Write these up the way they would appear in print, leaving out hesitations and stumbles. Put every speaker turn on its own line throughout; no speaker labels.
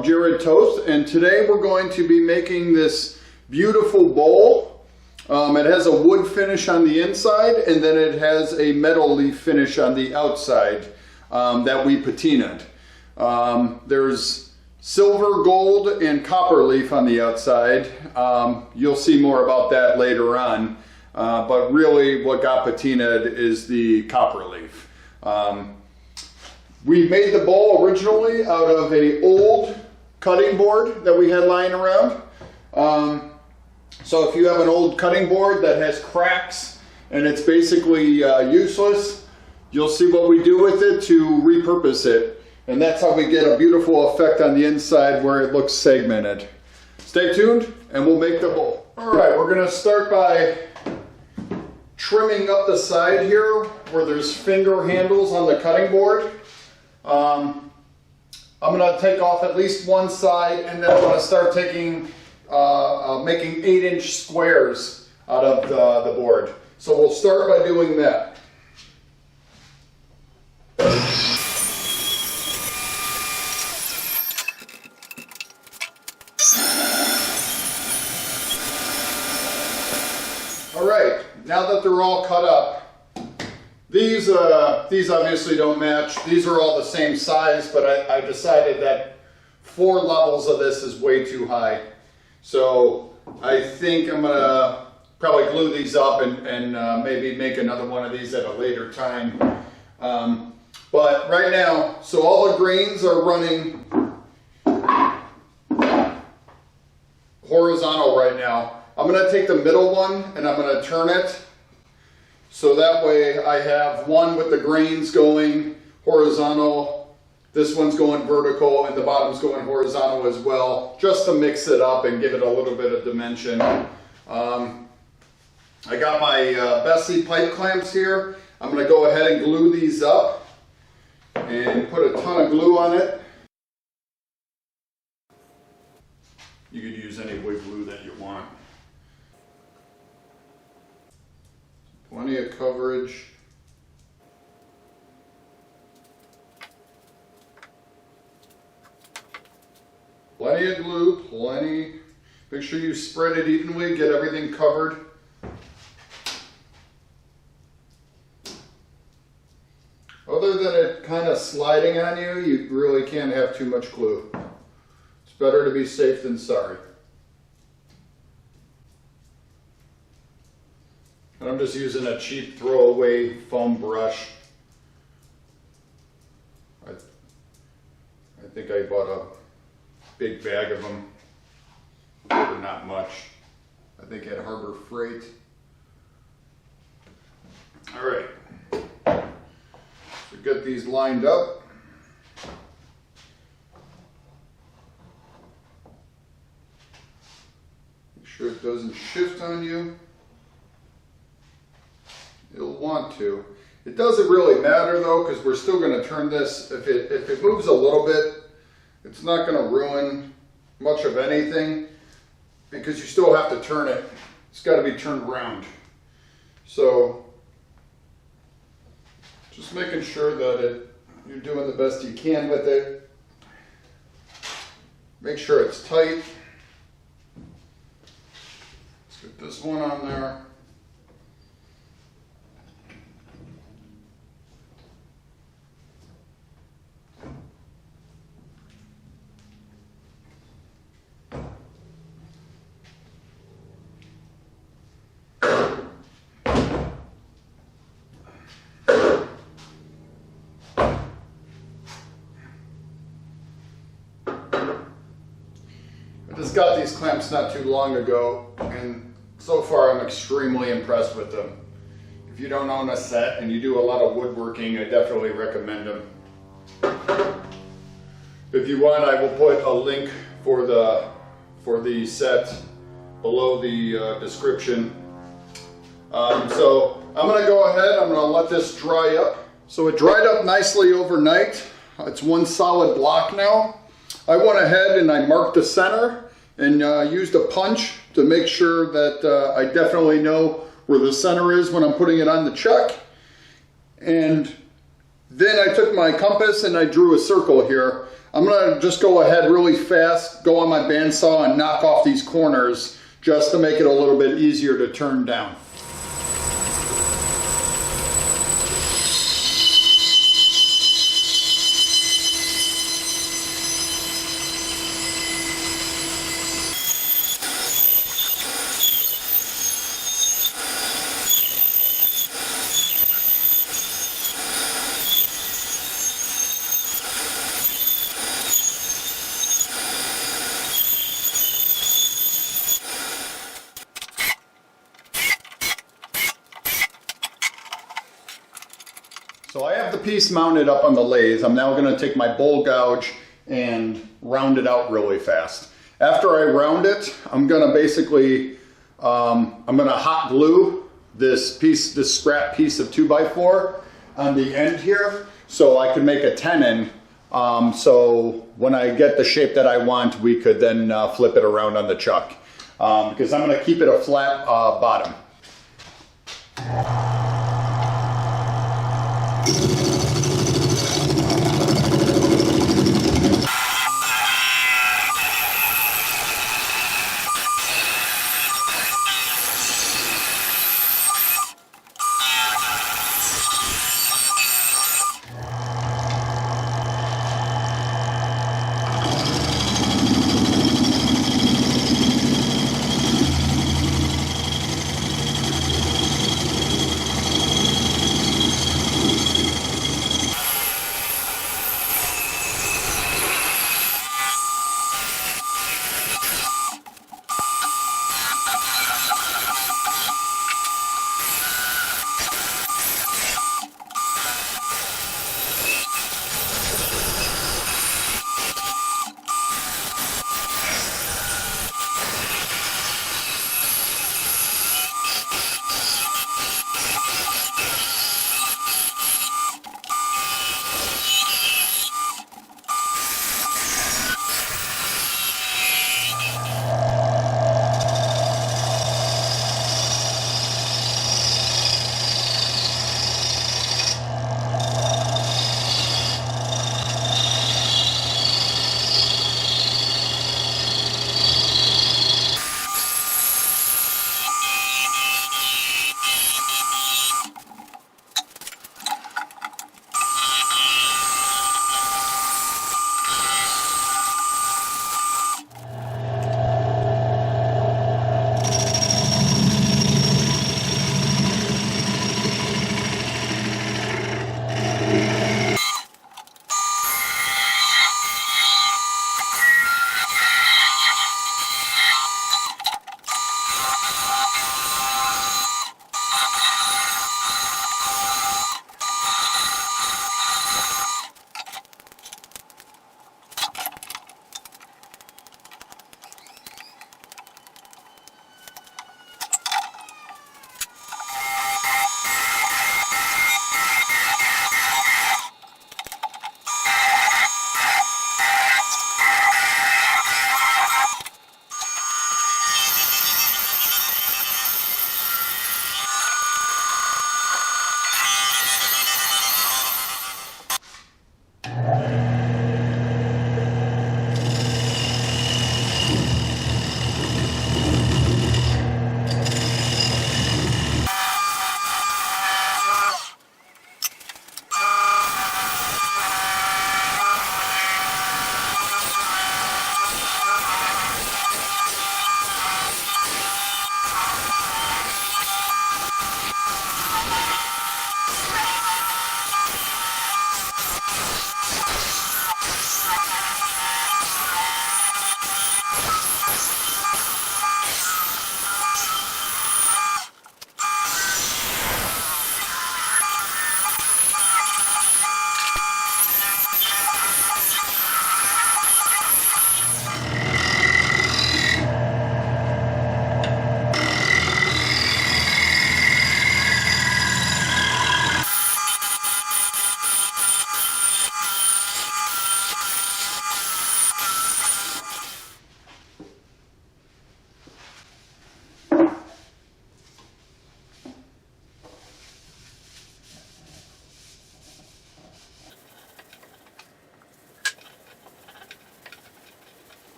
I'm Jared Toth, and today we're going to be making this beautiful bowl. It has a wood finish on the inside, and then it has a metal leaf finish on the outside that we patinaed. There's silver, gold, and copper leaf on the outside. You'll see more about that later on, but really what got patinaed is the copper leaf. We made the bowl originally out of an old cutting board that we had lying around. So if you have an old cutting board that has cracks and it's basically useless, you'll see what we do with it to repurpose it. And that's how we get a beautiful effect on the inside where it looks segmented. Stay tuned and we'll make the bowl. All right, we're gonna start by trimming up the side here where there's finger handles on the cutting board. I'm going to take off at least one side, and then I'm going to start taking, making 8-inch squares out of the board. So we'll start by doing that. All right, now that they're all cut up, these obviously don't match. These are all the same size, but I decided that 4 levels of this is way too high. So I think I'm gonna probably glue these up and maybe make another one of these at a later time. But right now, so all the grains are running horizontal right now. I'm gonna take the middle one and I'm gonna turn it. So that way I have one with the grains going horizontal, this one's going vertical, and the bottom's going horizontal as well, just to mix it up and give it a little bit of dimension. I got my Bessie pipe clamps here. I'm going to go ahead and glue these up and put a ton of glue on it. You could use any wood glue that you want. Plenty of coverage. Plenty of glue, plenty. Make sure you spread it evenly, get everything covered. Other than it kind of sliding on you, you really can't have too much glue. It's better to be safe than sorry. And I'm just using a cheap throwaway foam brush. I think I bought a big bag of them for not much. I think at Harbor Freight. All right, so get these lined up. Make sure it doesn't shift on you. It'll want to. It doesn't really matter though, because we're still going to turn this. If it moves a little bit, it's not going to ruin much of anything, because you still have to turn it. It's got to be turned around. So just making sure that you're doing the best you can with it. Make sure it's tight. Let's get this one on there. I just got these clamps not too long ago, and so far I'm extremely impressed with them. If you don't own a set and you do a lot of woodworking, I definitely recommend them. If you want, I will put a link for the set below the description. So I'm going to go ahead, I'm going to let this dry up. So it dried up nicely overnight. It's one solid block now. I went ahead and I marked the center and used a punch to make sure that I definitely know where the center is when I'm putting it on the chuck. And then I took my compass and I drew a circle here. I'm gonna just go ahead really fast, go on my bandsaw and knock off these corners just to make it a little bit easier to turn down. So I have the piece mounted up on the lathe. I'm now going to take my bowl gouge and round it out really fast. After I round it, I'm going to basically, I'm going to hot glue this scrap piece of 2x4 on the end here so I can make a tenon. So when I get the shape that I want, we could then flip it around on the chuck. Because I'm going to keep it a flat bottom.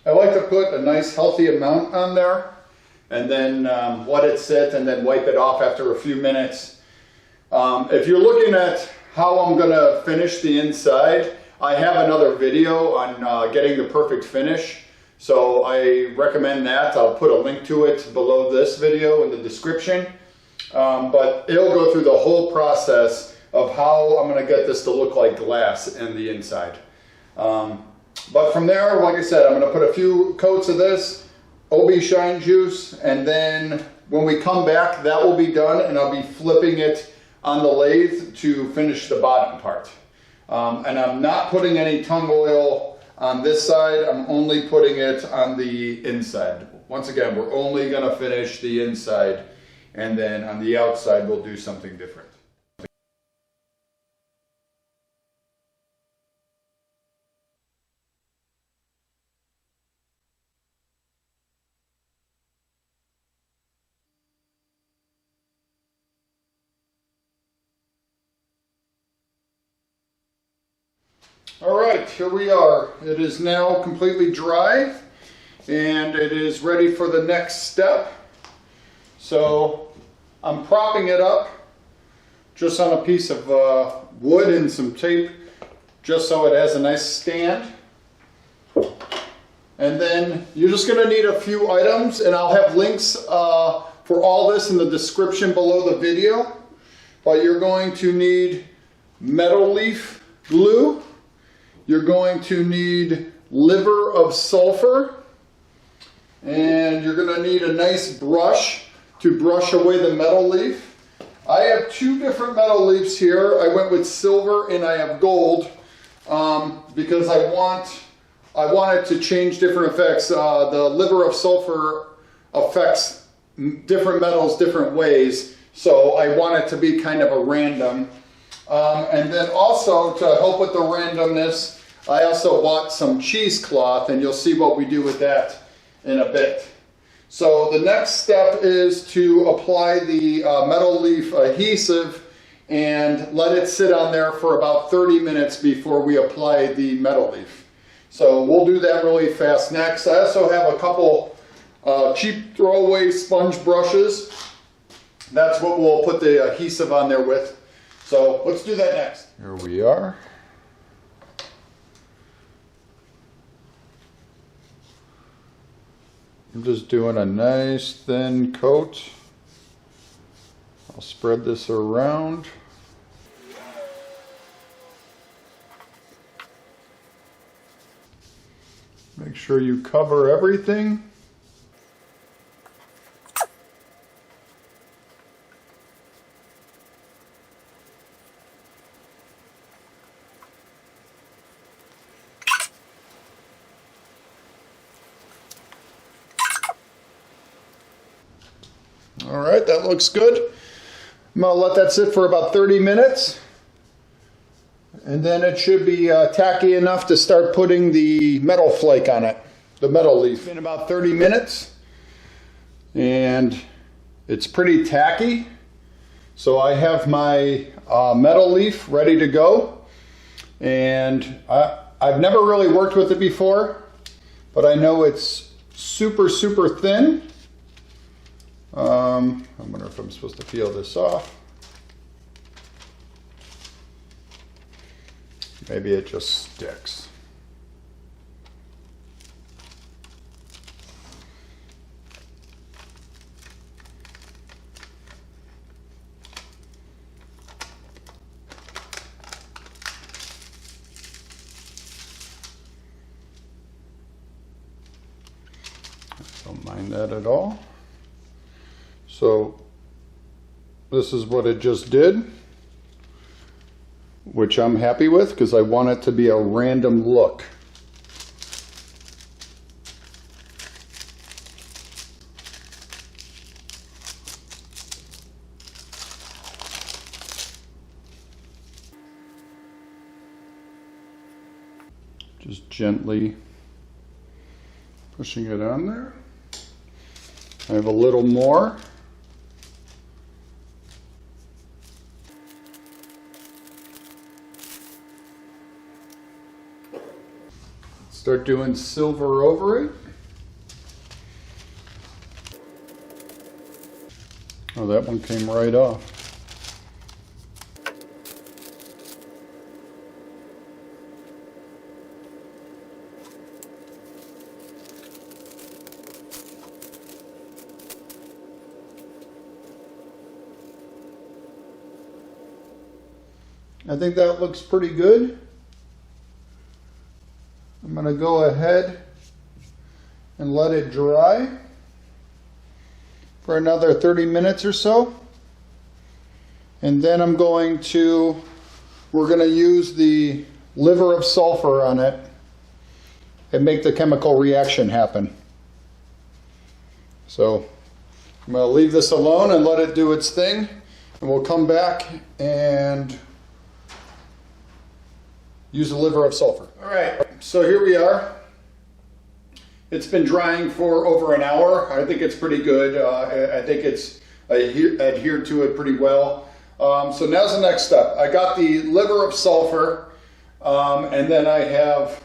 I like to put a nice healthy amount on there and then let it sit and then wipe it off after a few minutes. If you're looking at how I'm going to finish the inside, I have another video on getting the perfect finish. So I recommend that. I'll put a link to it below this video in the description. But it'll go through the whole process of how I'm going to get this to look like glass in the inside. But from there, like I said, I'm going to put a few coats of this OB Shine Juice, and then when we come back, that will be done, and I'll be flipping it on the lathe to finish the bottom part. And I'm not putting any tung oil on this side. I'm only putting it on the inside. Once again, we're only going to finish the inside, and then on the outside, we'll do something different. All right, here we are. It is now completely dry and it is ready for the next step. So I'm propping it up just on a piece of wood and some tape just so it has a nice stand. And then you're just going to need a few items, and I'll have links for all this in the description below the video. But you're going to need metal leaf glue. You're going to need liver of sulfur, and you're going to need a nice brush to brush away the metal leaf. I have two different metal leaves here. I went with silver and I have gold because I wanted to change different effects. The liver of sulfur affects different metals different ways, so I want it to be kind of a random. And then also to help with the randomness, I also bought some cheesecloth, and you'll see what we do with that in a bit. So the next step is to apply the metal leaf adhesive and let it sit on there for about 30 minutes before we apply the metal leaf. So we'll do that really fast next. I also have a couple cheap throwaway sponge brushes. That's what we'll put the adhesive on there with. So let's do that next. Here we are. I'm just doing a nice thin coat. I'll spread this around. Make sure you cover everything. All right, that looks good. I'm going to let that sit for about 30 minutes. And then it should be tacky enough to start putting the metal flake on it, the metal leaf. In about 30 minutes. And it's pretty tacky. So I have my metal leaf ready to go. And I've never really worked with it before, but I know it's super, super thin. I wonder if I'm supposed to peel this off. Maybe it just sticks. Don't mind that at all. So this is what it just did, which I'm happy with because I want it to be a random look. Just gently pushing it on there. I have a little more. Start doing silver over it. Oh, that one came right off. I think that looks pretty good. I'm going to go ahead and let it dry for another 30 minutes or so. And then we're going to use the liver of sulfur on it and make the chemical reaction happen. So I'm going to leave this alone and let it do its thing, and we'll come back and use the liver of sulfur. All right, so here we are. It's been drying for over an hour. I think it's pretty good. I think it's adhered to it pretty well. So now's the next step. I got the liver of sulfur, and then I have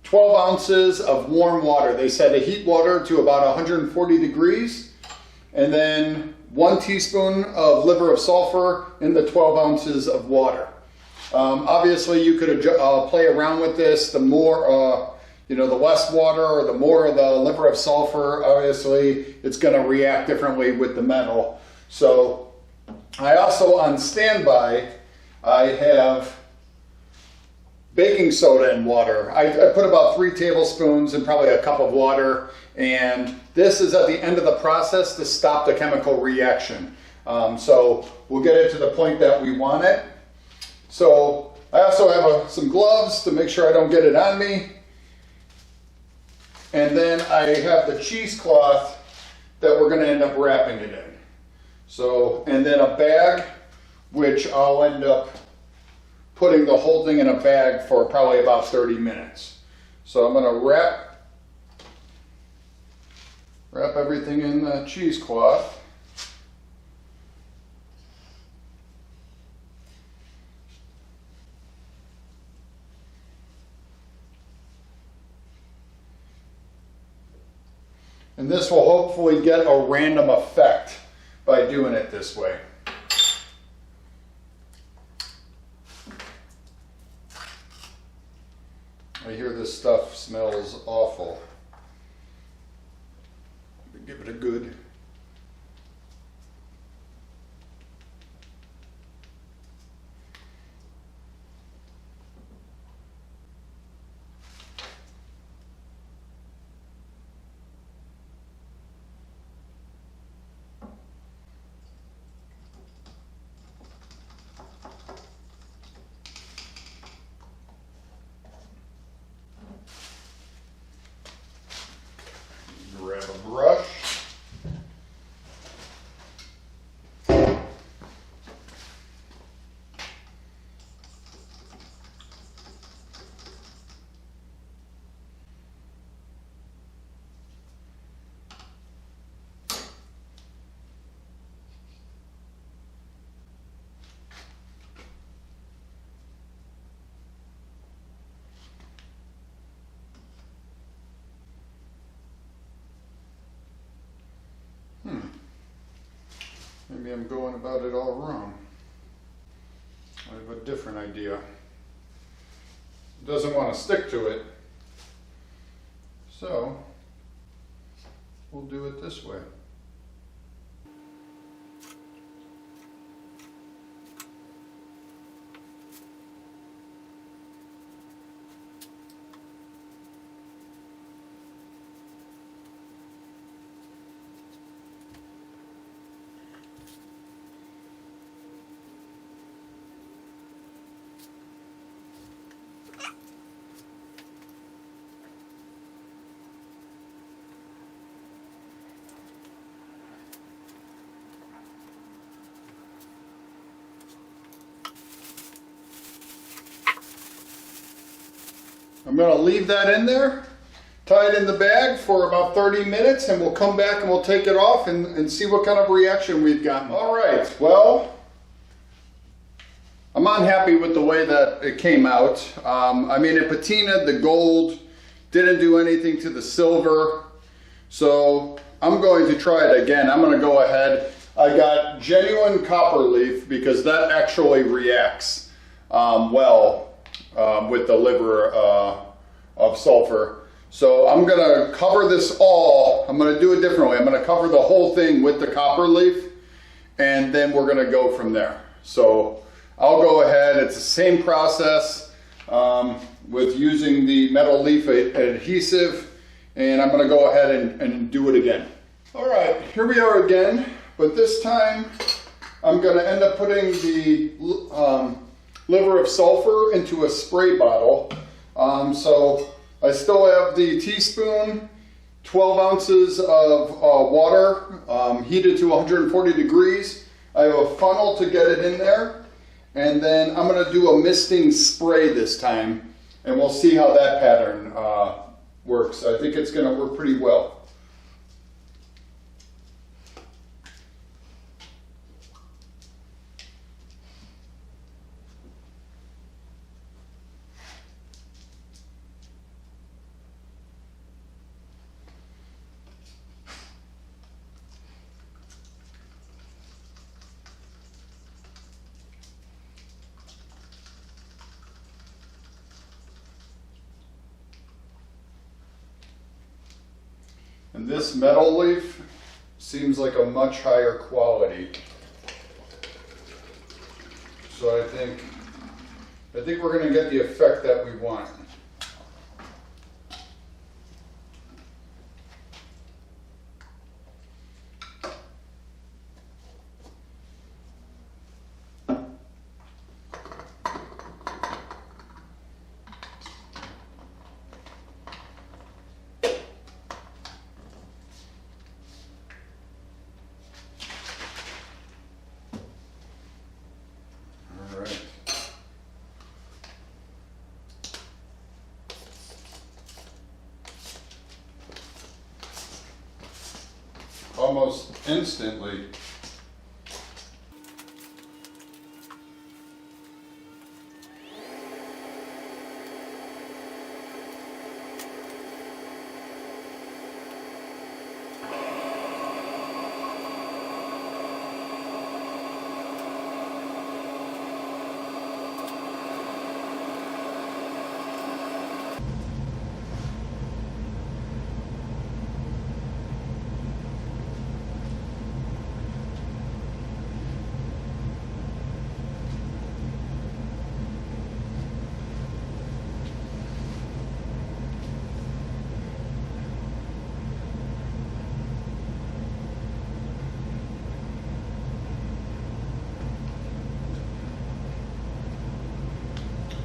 12 ounces of warm water. They said to heat water to about 140 degrees, and then 1 teaspoon of liver of sulfur in the 12 ounces of water. Obviously, you could play around with this. The more, the less water or the more of the liver of sulfur, obviously, it's going to react differently with the metal. So I also, on standby, I have baking soda and water. I put about 3 tablespoons in probably a cup of water, and this is at the end of the process to stop the chemical reaction. So we'll get it to the point that we want it. So I also have some gloves to make sure I don't get it on me. And then I have the cheesecloth that we're going to end up wrapping it in. So, and then a bag, which I'll end up putting the whole thing in a bag for probably about 30 minutes. So I'm going to wrap everything in the cheesecloth. And this will hopefully get a random effect by doing it this way. I hear this stuff smells awful. Give it a good. Grab a brush. Maybe I'm going about it all wrong. I have a different idea. It doesn't want to stick to it, so we'll do it this way. I'm going to leave that in there, tie it in the bag for about 30 minutes, and we'll come back and we'll take it off and see what kind of reaction we've gotten. All right, well, I'm unhappy with the way that it came out. I mean, it patinaed, the gold Didn't do anything to the silver. So I'm going to try it again. I'm going to go ahead. I got genuine copper leaf because that actually reacts well with the liver of sulfur. So I'm going to cover this all. I'm going to do it differently. I'm going to cover the whole thing with the copper leaf, and then we're going to go from there. So I'll go ahead. It's the same process with using the metal leaf adhesive, and I'm going to go ahead and do it again. All right, here we are again, but this time I'm going to end up putting the liver of sulfur into a spray bottle. So I still have the teaspoon, 12 ounces of water heated to 140 degrees. I have a funnel to get it in there, and then I'm going to do a misting spray this time, and we'll see how that pattern works. I think it's going to work pretty well. And this metal leaf seems like a much higher quality. So I think we're going to get the effect that we want. Almost instantly.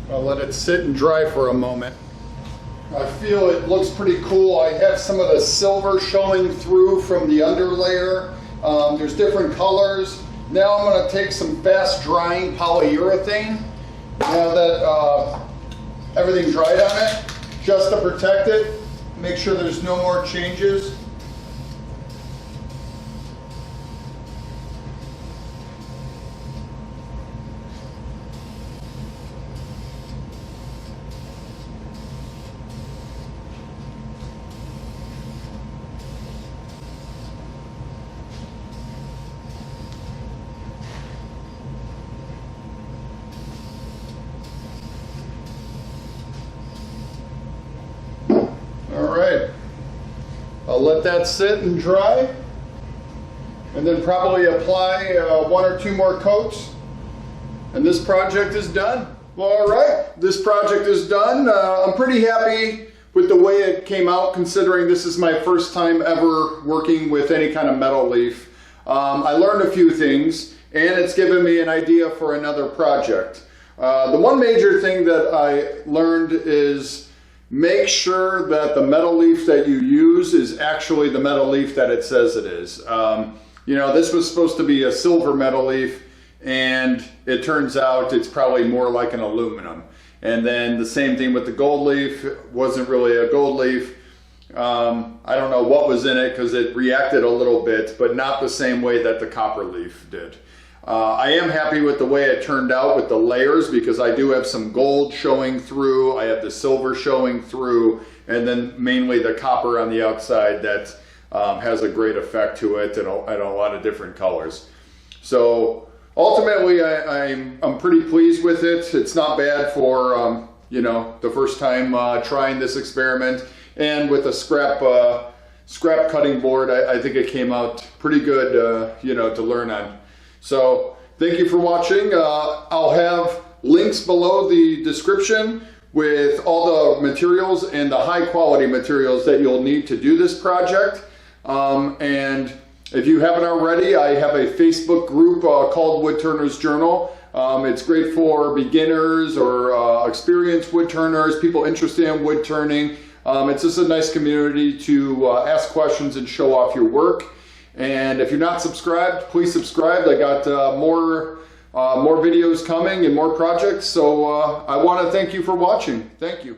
I'll let it sit and dry for a moment. I feel it looks pretty cool. I have some of the silver showing through from the underlayer. There's different colors. Now I'm going to take some fast drying polyurethane, now that everything dried on it, just to protect it, make sure there's no more changes. I'll let that sit and dry, and then probably apply 1 or 2 more coats, and this project is done. Well, all right, this project is done. I'm pretty happy with the way it came out, considering this is my first time ever working with any kind of metal leaf. I learned a few things, and it's given me an idea for another project. The one major thing that I learned is make sure that the metal leaf that you use is actually the metal leaf that it says it is. You know, this was supposed to be a silver metal leaf, and it turns out it's probably more like an aluminum. And then the same thing with the gold leaf. It wasn't really a gold leaf. I don't know what was in it because it reacted a little bit, but not the same way that the copper leaf did. I am happy with the way it turned out with the layers, because I do have some gold showing through, I have the silver showing through, and then mainly the copper on the outside that has a great effect to it, and a lot of different colors. So ultimately I'm pretty pleased with it. It's not bad for you know, the first time trying this experiment, and with a scrap cutting board, I think it came out pretty good, you know, to learn on. So thank you for watching. I'll have links below the description with all the materials and the high quality materials that you'll need to do this project. And if you haven't already, I have a Facebook group called Woodturners Journal. It's great for beginners or experienced woodturners, people interested in wood turning. It's just a nice community to ask questions and show off your work. And if you're not subscribed, please subscribe. I got more videos coming and more projects. So I want to thank you for watching. Thank you.